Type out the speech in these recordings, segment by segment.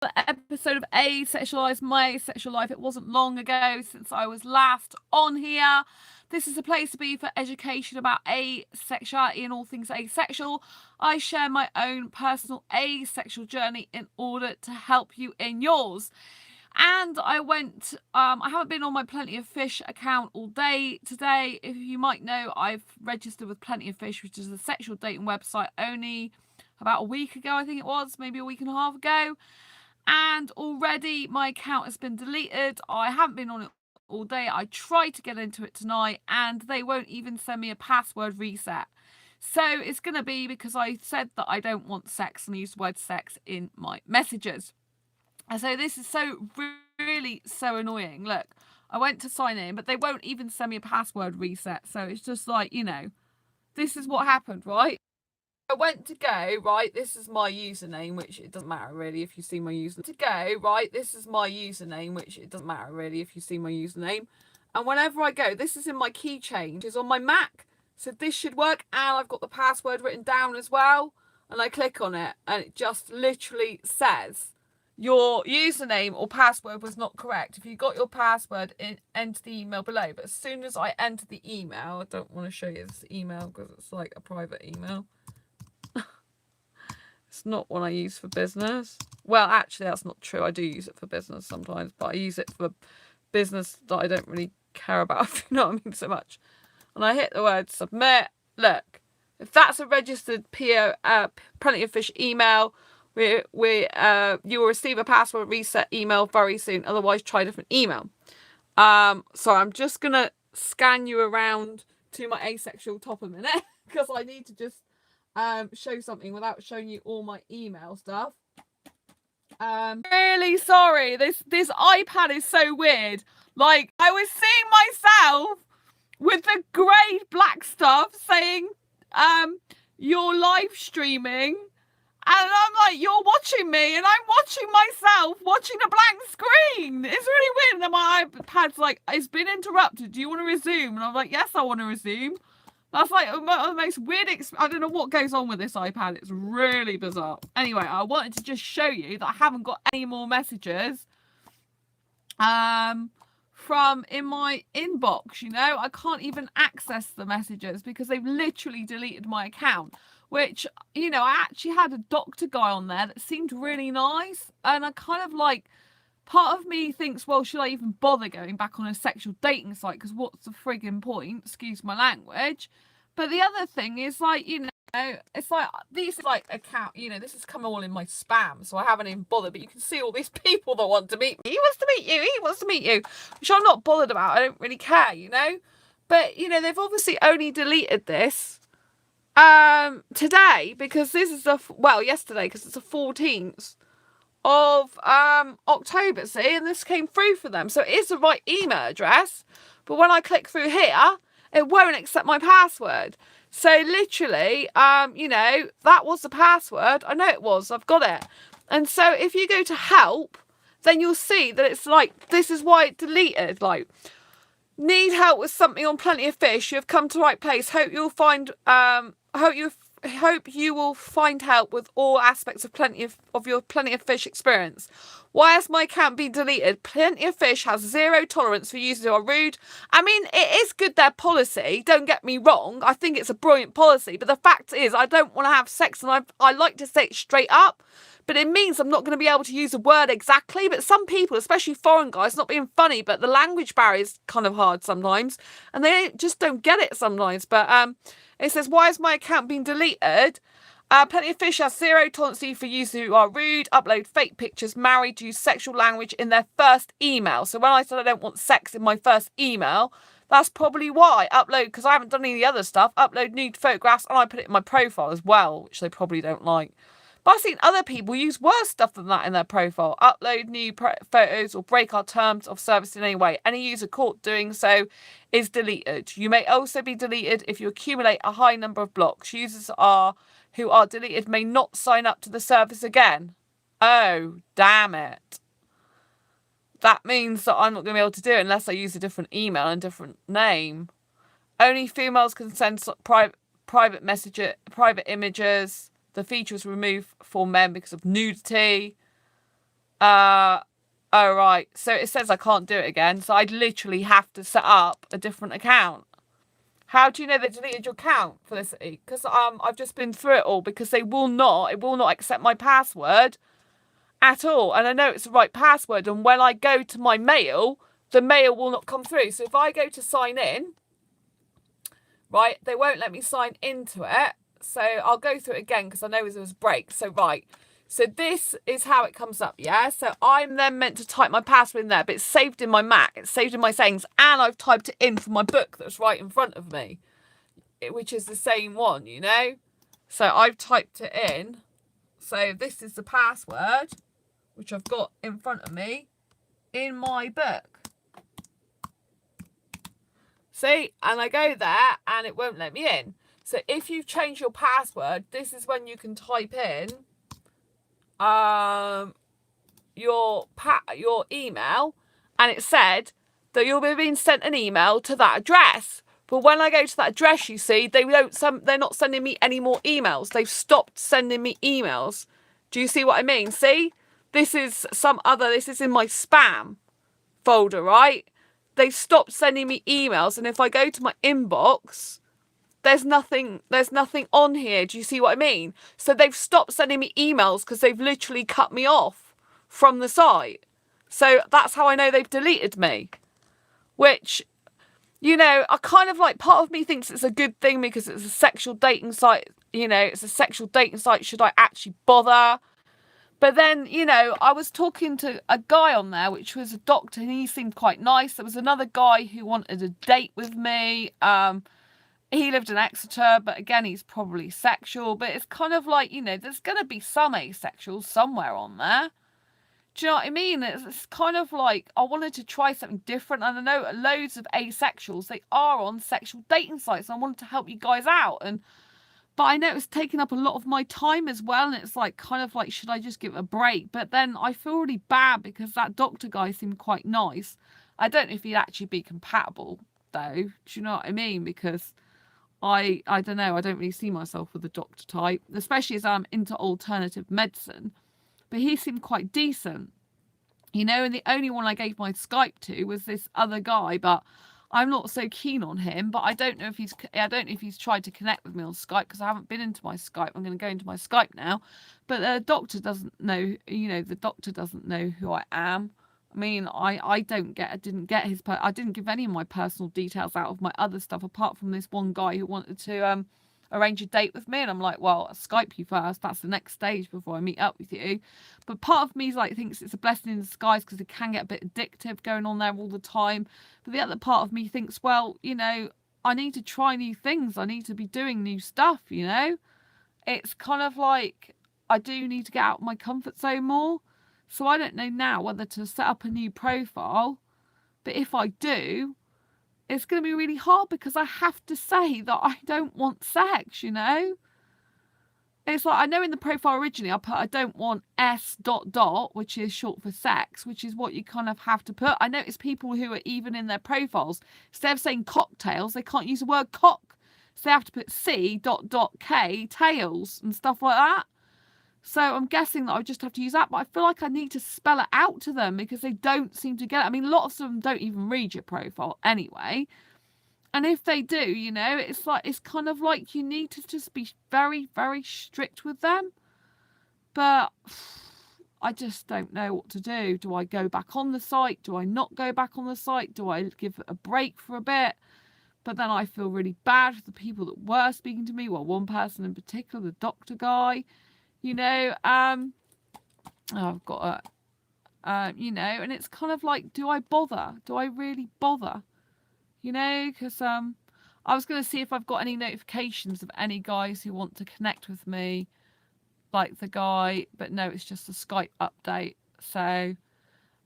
Episode of Asexualise, my sexual life. It wasn't long ago since I was last on here. This is a place to be for education about asexuality and all things asexual. I share my own personal asexual journey in order to help you in yours. And I haven't been on my Plenty of Fish account all day today. If you might know, I've registered with Plenty of Fish, which is a sexual dating website, only about a week ago, I think it was, maybe a week and a half ago. And already my account has been deleted. I haven't been on it all day. I tried to get into it tonight and they won't even send me a password reset. So it's going to be because I said that I don't want sex and I used the word sex in my messages. And so this is really so annoying. Look, I went to sign in, but they won't even send me a password reset. So it's just like, this is what happened, right? I went to go, right, this is my username, which it doesn't matter really if you see my username. To go, right, this is my username, which it doesn't matter really if you see my username. And whenever I go, this is in my keychain, which is on my Mac. So this should work. And I've got the password written down as well. And I click on it and it just literally says, your username or password was not correct. If you got your password, enter the email below. But as soon as I enter the email, I don't want to show you this email because it's like a private email. It's not one I use for business. Well, actually, that's not true. I do use it for business sometimes, but I use it for business that I don't really care about, if you know what I mean, so much. And I hit the word submit. Look, if that's a registered Plenty of Fish email, you will receive a password reset email very soon. Otherwise, try a different email. So I'm just going to scan you around to my asexual top a minute because I need to just show something without showing you all my email stuff. Really sorry. This iPad is so weird. Like, I was seeing myself with the grey black stuff saying, you're live streaming. And I'm like, you're watching me, and I'm watching myself watching a blank screen. It's really weird. And then my iPad's like, it's been interrupted. Do you want to resume? And I'm like, yes, I want to resume. That's like the most weird. I don't know what goes on with this iPad. It's really bizarre. Anyway, I wanted to just show you that I haven't got any more messages from in my inbox. I can't even access the messages because they've literally deleted my account. Which, I actually had a doctor guy on there that seemed really nice. And I kind of like, part of me thinks, well, should I even bother going back on a sexual dating site? Because what's the frigging point? Excuse my language. But the other thing is like, it's like, these like account, this has come all in my spam. So I haven't even bothered. But you can see all these people that want to meet me. He wants to meet you. He wants to meet you. Which I'm not bothered about. I don't really care, But, they've obviously only deleted this today because this is yesterday because it's the 14th of October, see, and this came through for them, so it is the right email address, but when I click through here it won't accept my password. So literally that was the password. I know it was, I've got it. And so if you go to help, then you'll see that it's like, this is why it deleted, like, need help with something on Plenty of Fish, you have come to the right place. Hope you will find help with all aspects of your Plenty of Fish experience. Why has my account been deleted? Plenty of Fish has zero tolerance for users who are rude. I mean, it is good, their policy, don't get me wrong. I think it's a brilliant policy, but the fact is I don't want to have sex, and I like to say it straight up. But it means I'm not going to be able to use the word exactly. But some people, especially foreign guys, not being funny, but the language barrier is kind of hard sometimes. And they just don't get it sometimes. But it says, why has my account been deleted? Plenty of Fish has zero tolerance for users who are rude, upload fake pictures, married, use sexual language in their first email. So when I said I don't want sex in my first email, that's probably why. Upload, because I haven't done any of the other stuff, upload nude photographs, and I put it in my profile as well, which they probably don't like. But I've seen other people use worse stuff than that in their profile. Upload new photos or break our terms of service in any way. Any user caught doing so is deleted. You may also be deleted if you accumulate a high number of blocks. Users who are deleted may not sign up to the service again. Oh, damn it. That means that I'm not going to be able to do it unless I use a different email and different name. Only females can send private images. The feature was removed for men because of nudity. Oh, right. So it says I can't do it again. So I'd literally have to set up a different account. How do you know they deleted your account, Felicity? Because I've just been through it all, because it will not accept my password at all. And I know it's the right password. And when I go to my mail, the mail will not come through. So if I go to sign in, right, they won't let me sign into it. So I'll go through it again because I know there was a break. So, right. So this is how it comes up, yeah? So I'm then meant to type my password in there, but it's saved in my Mac. It's saved in my settings, and I've typed it in from my book that's right in front of me, which is the same one, you know? So I've typed it in. So this is the password, which I've got in front of me in my book. See? And I go there, and it won't let me in. So if you've changed your password, this is when you can type in your email, and it said that you'll be being sent an email to that address. But when I go to that address, you see, they're not sending me any more emails. They've stopped sending me emails. Do you see what I mean? See? This is in my spam folder, right? They stopped sending me emails, and if I go to my inbox, there's nothing on here. Do you see what I mean? So they've stopped sending me emails because they've literally cut me off from the site. So that's how I know they've deleted me. Which, you know, I kind of like, part of me thinks it's a good thing because it's a sexual dating site. You know, it's a sexual dating site. Should I actually bother? But then, you know, I was talking to a guy on there, which was a doctor, and he seemed quite nice. There was another guy who wanted a date with me. He lived in Exeter, but again, he's probably sexual. But it's kind of like, you know, there's going to be some asexuals somewhere on there. Do you know what I mean? It's kind of like, I wanted to try something different. And I know loads of asexuals, they are on sexual dating sites. And I wanted to help you guys out. But I know it's taking up a lot of my time as well. And it's like, kind of like, should I just give it a break? But then I feel really bad because that doctor guy seemed quite nice. I don't know if he'd actually be compatible, though. Do you know what I mean? Because I don't know, I don't really see myself with the doctor type, especially as I'm into alternative medicine. But he seemed quite decent, you know, and the only one I gave my Skype to was this other guy, but I'm not so keen on him. But I don't know if he's tried to connect with me on Skype, because I haven't been into my Skype. I'm going to go into my Skype now. But the doctor doesn't know, you know, the doctor doesn't know who I am. I mean, I didn't give any of my personal details out of my other stuff, apart from this one guy who wanted to arrange a date with me. And I'm like, well, I'll Skype you first. That's the next stage before I meet up with you. But part of me thinks it's a blessing in disguise, because it can get a bit addictive going on there all the time. But the other part of me thinks, well, you know, I need to try new things. I need to be doing new stuff, you know. It's kind of like, I do need to get out of my comfort zone more. So I don't know now whether to set up a new profile. But if I do, it's going to be really hard, because I have to say that I don't want sex, you know. It's like, I know in the profile originally I put, I don't want S ... which is short for sex, which is what you kind of have to put. I notice people who are even in their profiles, instead of saying cocktails, they can't use the word cock. So they have to put C ... K, tails and stuff like that. So I'm guessing that I just have to use that. But I feel like I need to spell it out to them, because they don't seem to get it. I mean, a lot of them don't even read your profile anyway. And if they do, you know, it's kind of like you need to just be very, very strict with them. But I just don't know what to do. Do I go back on the site? Do I not go back on the site? Do I give it a break for a bit? But then I feel really bad for the people that were speaking to me. Well, one person in particular, the doctor guy. You know, I've got a, you know, and it's kind of like, do I bother? Do I really bother? You know, because I was going to see if I've got any notifications of any guys who want to connect with me, like the guy, but no, it's just a Skype update. So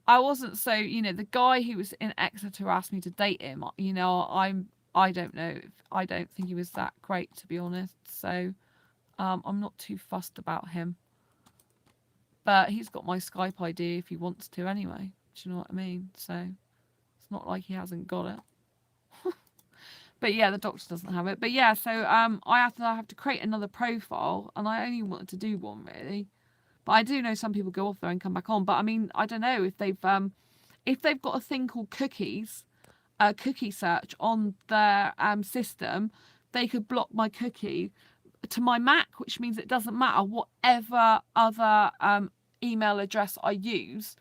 I wasn't so, you know, the guy who was in Exeter asked me to date him. You know, I don't know, I don't think he was that great, to be honest. So I'm not too fussed about him. But he's got my Skype ID if he wants to anyway. Do you know what I mean? So it's not like he hasn't got it. But yeah, the doctor doesn't have it. But yeah, so I have to create another profile, and I only wanted to do one really. But I do know some people go off there and come back on. But I mean, I don't know if they've got a thing called cookies, cookie search on their system, they could block my cookie to my Mac, which means it doesn't matter whatever other email address I use,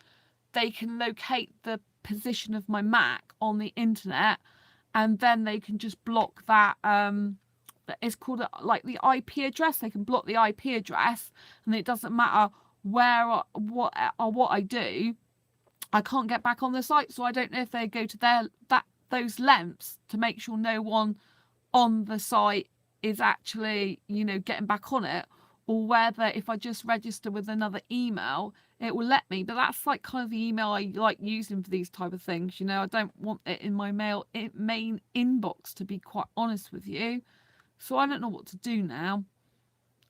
they can locate the position of my Mac on the internet, and then they can just block that. It's called like the IP address. They can block the IP address, and it doesn't matter where or what I do. I can't get back on the site, so I don't know if they go to those lengths to make sure no one on the site is actually, you know, getting back on it, or whether if I just register with another email, it will let me. But that's like kind of the email I like using for these type of things. You know, I don't want it in my main inbox, to be quite honest with you. So I don't know what to do now.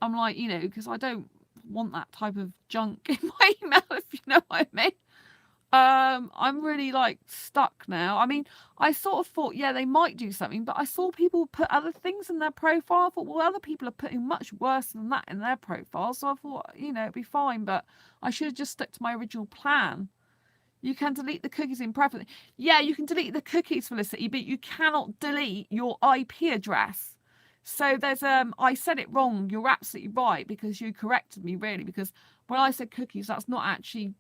I'm like, you know, because I don't want that type of junk in my email, if you know what I mean. I'm really like stuck now. I mean, I sort of thought, yeah, they might do something, but I saw people put other things in their profile. I thought, well, other people are putting much worse than that in their profile. So I thought, you know, it'd be fine, but I should have just stuck to my original plan. You can delete the cookies in preference. Yeah, you can delete the cookies, Felicity, but you cannot delete your IP address. So there's I said it wrong. You're absolutely right, because you corrected me, really, because when I said cookies, that's not actually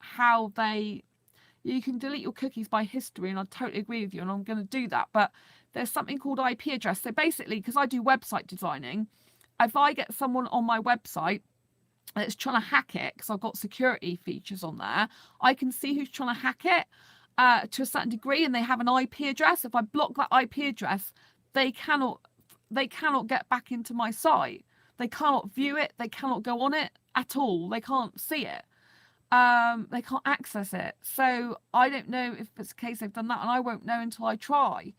how you can delete your cookies by history, and I totally agree with you, and I'm going to do that. But there's something called IP address. So basically, because I do website designing, if I get someone on my website that's trying to hack it, because I've got security features on there, I can see who's trying to hack it to a certain degree, and they have an IP address. If I block that IP address, they cannot get back into my site. They cannot view it. They cannot go on it at all. They can't see it. They can't access it. So I don't know if it's the case they've done that, and I won't know until I try.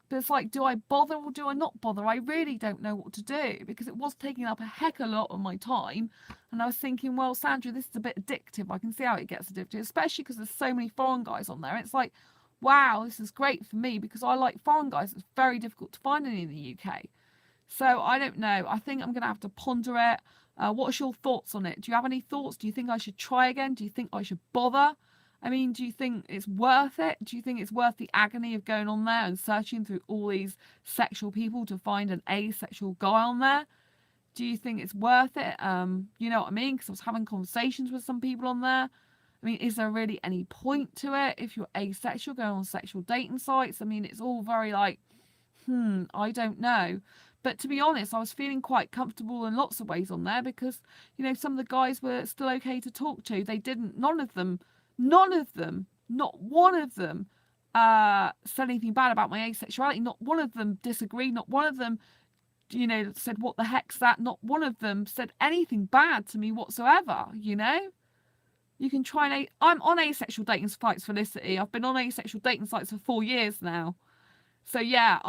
But it's like, do I bother or do I not bother? I really don't know what to do, because it was taking up a heck of a lot of my time. And I was thinking, well, Sandra, this is a bit addictive. I can see how it gets addictive, especially because there's so many foreign guys on there. It's like, wow, this is great for me, because I like foreign guys. It's very difficult to find any in the UK. So I don't know. I think I'm going to have to ponder it. What's your thoughts on it? Do you have any thoughts? Do you think I should try again? Do you think I should bother? I mean, do you think it's worth it? Do you think it's worth the agony of going on there and searching through all these sexual people to find an asexual guy on there? Do you think it's worth it? You know what I mean? Because I was having conversations with some people on there. I mean, is there really any point to it if you're asexual going on sexual dating sites? I mean, it's all very like, I don't know. But to be honest, I was feeling quite comfortable in lots of ways on there, because, you know, some of the guys were still okay to talk to. They didn't, none of them, not one of them said anything bad about my asexuality. Not one of them disagreed. Not one of them, you know, said, what the heck's that? Not one of them said anything bad to me whatsoever, you know? You can try and... I'm on asexual dating sites, Felicity. I've been on asexual dating sites for 4 years now. So, yeah,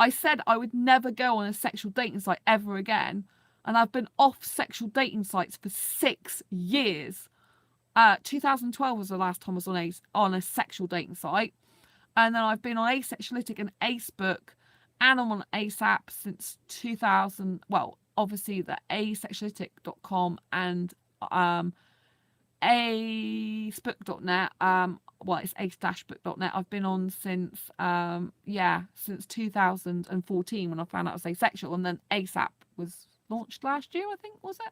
I said I would never go on a sexual dating site ever again. And I've been off sexual dating sites for 6 years. 2012 was the last time I was on a sexual dating site. And then I've been on Asexuality and Acebook, and I'm on ASAP since 2000. Well, obviously the asexuality.com and acebook.net. Well, it's ace-book.net. I've been on since since 2014, when I found out I was asexual, and then ASAP was launched last year, I think, was it?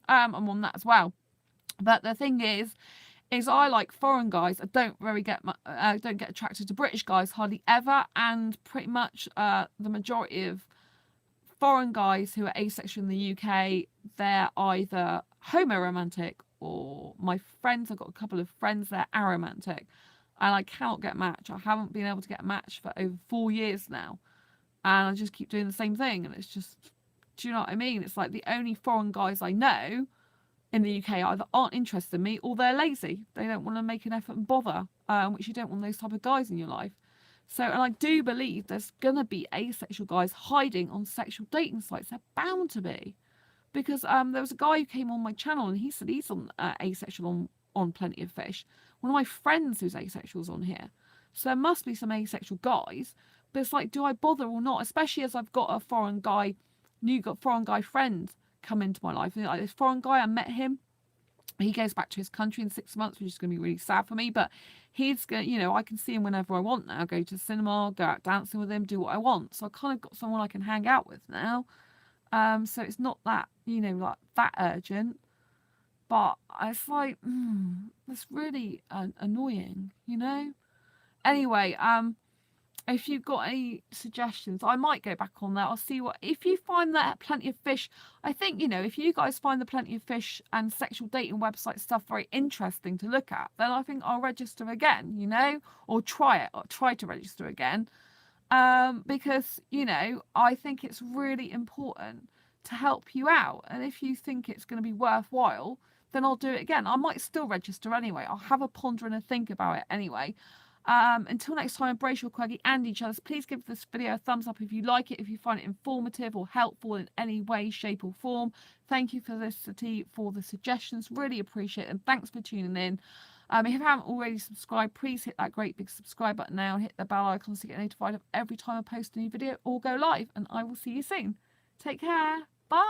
I'm on that as well. But the thing is I like foreign guys. I don't really get attracted to British guys hardly ever, and pretty much the majority of foreign guys who are asexual in the UK, they're either homoromantic, or my friends, I've got a couple of friends, they're aromantic, and I cannot get a match. I haven't been able to get a match for over 4 years now, and I just keep doing the same thing, and it's just, do you know what I mean? It's like the only foreign guys I know in the UK either aren't interested in me, or they're lazy. They don't want to make an effort and bother, which you don't want those type of guys in your life. So, and I do believe there's gonna be asexual guys hiding on sexual dating sites. They're bound to be. Because there was a guy who came on my channel, and he said he's on asexual on Plenty of Fish. One of my friends who's asexual is on here. So there must be some asexual guys. But it's like, do I bother or not? Especially as I've got a foreign guy friend come into my life. Like this foreign guy, I met him. He goes back to his country in 6 months, which is going to be really sad for me. But he's going, you know, I can see him whenever I want now. Go to the cinema, go out dancing with him, do what I want. So I kind of got someone I can hang out with now. So it's not that, you know, like that urgent. But it's like, that's really annoying, you know. Anyway, if you've got any suggestions, I might go back on that. I'll see what, if you find that Plenty of Fish, I think, you know, if you guys find the Plenty of Fish and sexual dating website stuff very interesting to look at, then I think I'll register again, you know, or try to register again. Because, you know, I think it's really important to help you out. And if you think it's going to be worthwhile, then I'll do it again. I might still register anyway. I'll have a ponder and a think about it anyway. Until next time, embrace your quirky and each other's. Please give this video a thumbs up if you like it, if you find it informative or helpful in any way, shape or form. Thank you for the suggestions. Really appreciate them. Thanks for tuning in. If you haven't already subscribed, please hit that great big subscribe button now and hit the bell icon to get notified of every time I post a new video or go live. And I will see you soon. Take care. Bye.